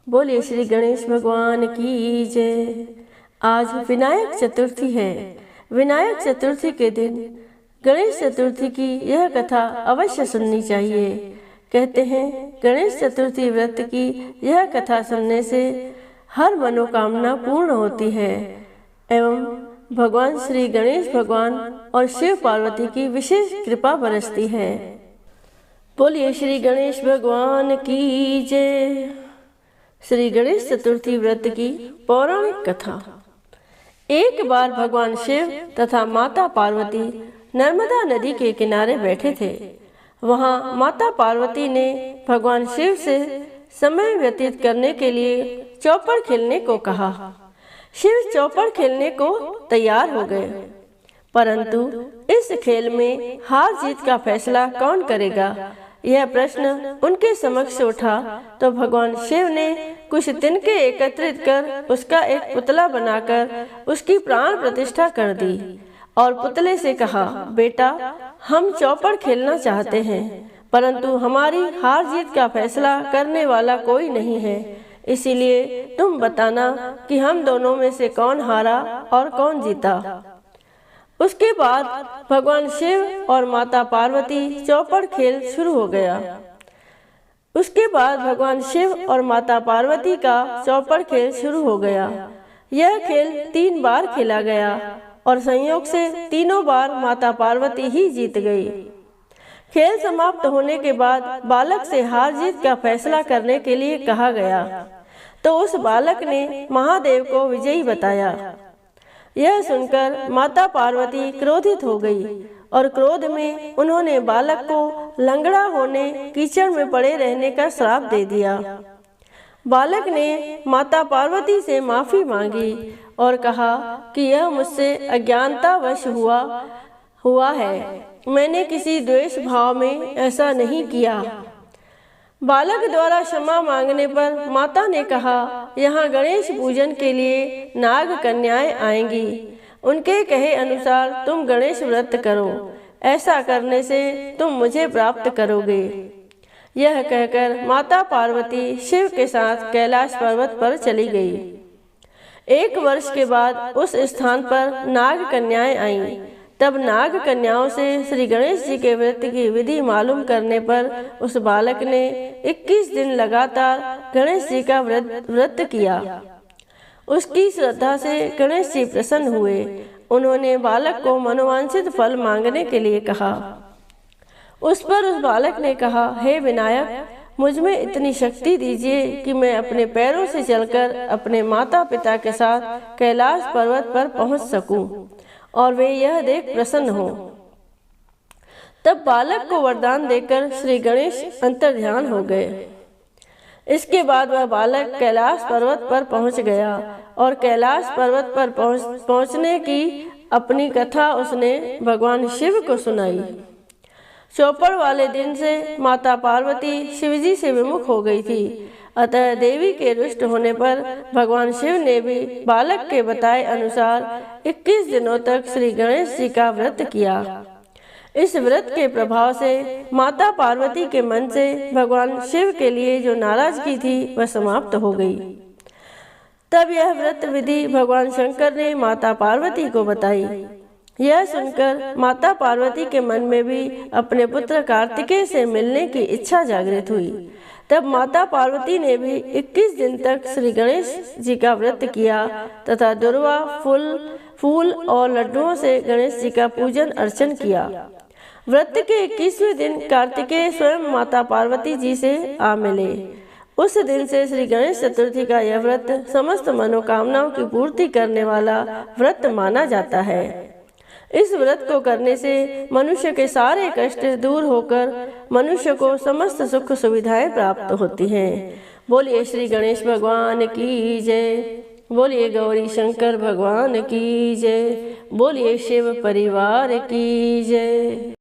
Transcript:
बोलिए श्री गणेश भगवान की जय। आज विनायक चतुर्थी है। विनायक चतुर्थी के दिन गणेश चतुर्थी की यह कथा अवश्य सुननी चाहिए। कहते हैं गणेश चतुर्थी व्रत की यह कथा सुनने से हर मनोकामना पूर्ण होती है एवं भगवान श्री गणेश भगवान और शिव पार्वती की विशेष कृपा बरसती है। बोलिए श्री गणेश भगवान की जय। श्री गणेश चतुर्थी व्रत की पौराणिक कथा। एक बार भगवान शिव तथा माता पार्वती नर्मदा नदी के किनारे बैठे थे। वहां माता पार्वती ने भगवान शिव से समय व्यतीत करने के लिए चौपड़ खेलने को कहा। शिव चौपड़ खेलने को तैयार हो गए, परंतु इस खेल में हार जीत का फैसला कौन करेगा, यह प्रश्न उनके समक्ष उठा तो भगवान शिव ने कुछ तिनके एकत्रित कर उसका एक पुतला बनाकर उसकी प्राण प्रतिष्ठा कर दी और पुतले से कहा, बेटा हम चौपड़ खेलना चाहते हैं, परंतु हमारी हार जीत का फैसला करने वाला कोई नहीं है, इसीलिए तुम बताना कि हम दोनों में से कौन हारा और कौन जीता। उसके बाद भगवान शिव और माता पार्वती चौपड़ खेल शुरू हो गया। उसके बाद भगवान शिव और माता पार्वती का चौपड़ खेल शुरू हो गया। यह खेल 3 बार खेला गया और संयोग से तीनों बार माता पार्वती ही जीत गई। खेल समाप्त होने के बाद बालक से हार जीत का फैसला करने के लिए कहा गया, तो उस बालक ने महादेव को विजयी बताया। यह सुनकर माता पार्वती क्रोधित हो गई और क्रोध में उन्होंने बालक को लंगड़ा होने, कीचड़ में पड़े रहने का श्राप दे दिया। बालक ने माता पार्वती से माफी मांगी और कहा कि यह मुझसे अज्ञानतावश हुआ है, मैंने किसी द्वेष भाव में ऐसा नहीं किया। बालक द्वारा क्षमा मांगने पर माता ने कहा, यहाँ गणेश पूजन के लिए नाग कन्याएं आएंगी, उनके कहे अनुसार तुम गणेश व्रत करो, ऐसा करने से तुम मुझे प्राप्त करोगे। यह कहकर माता पार्वती शिव के साथ कैलाश पर्वत पर चली गई। 1 वर्ष के बाद उस स्थान पर नाग कन्याएं आईं। तब नाग कन्याओं से श्री गणेश जी के व्रत की विधि मालूम करने पर उस बालक ने 21 दिन लगातार गणेश जी का व्रत किया। उसकी श्रद्धा से गणेश जी प्रसन्न हुए। उन्होंने बालक को मनोवांछित फल मांगने के लिए कहा। उस पर उस बालक ने कहा, हे विनायक, मुझ में इतनी शक्ति दीजिए कि मैं अपने पैरों से चलकर अपने माता पिता के साथ कैलाश पर्वत पर पहुंच सकूं और वे यह देख प्रसन्न हो। तब बालक को वरदान देकर श्री गणेश अंतर्ध्यान हो गए। इसके बाद वह बालक कैलाश पर्वत पर पहुंच गया और कैलाश पर्वत पर पहुंचने की अपनी कथा उसने भगवान शिव को सुनाई। चौपड़ वाले दिन से माता पार्वती शिवजी से विमुख हो गई थी, अतः देवी के रुष्ट होने पर भगवान शिव ने भी बालक के बताए अनुसार 21 दिनों तक श्री गणेश जी का व्रत किया। इस व्रत के प्रभाव से माता पार्वती के मन से भगवान शिव के लिए जो नाराजगी थी वह समाप्त हो गई। तब यह व्रत विधि भगवान शंकर ने माता पार्वती को बताई। यह सुनकर माता पार्वती के मन में भी अपने पुत्र कार्तिकेय से मिलने की इच्छा जागृत हुई। तब माता पार्वती ने भी 21 दिन तक श्री गणेश जी का व्रत किया तथा दुर्वा, फूल और लड्डुओं से गणेश जी का पूजन अर्चन किया। व्रत के 21वें दिन कार्तिकेय स्वयं माता पार्वती जी से आ मिले। उस दिन से श्री गणेश चतुर्थी का यह व्रत समस्त मनोकामनाओं की पूर्ति करने वाला व्रत माना जाता है। इस व्रत को करने से मनुष्य के सारे कष्ट दूर होकर मनुष्य को समस्त सुख सुविधाएं प्राप्त होती हैं। बोलिए श्री गणेश भगवान की जय। बोलिए गौरी शंकर भगवान की जय। बोलिए शिव परिवार की जय।